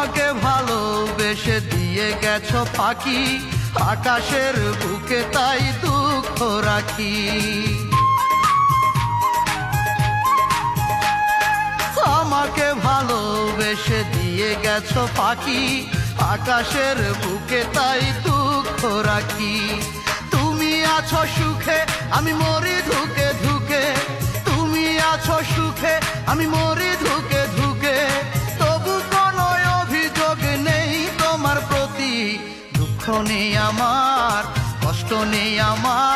আমাকে ভালোবেসে দিয়ে গেছো ফাঁকি, আকাশের বুকে তাই দুঃখ রাখি। আমাকে ভালোবেসে দিয়ে গেছো ফাঁকি, আকাশের বুকে তাই দুঃখ রাখি। তুমি আছো সুখে আমি মরি ধুকে ধুকে, তুমি আছো সুখে আমি মরি ধুকে ধুকে, তবু কোনো অভিযোগ নেই তোমার প্রতি। দুঃখ নেই আমার, কষ্ট নেই আমার,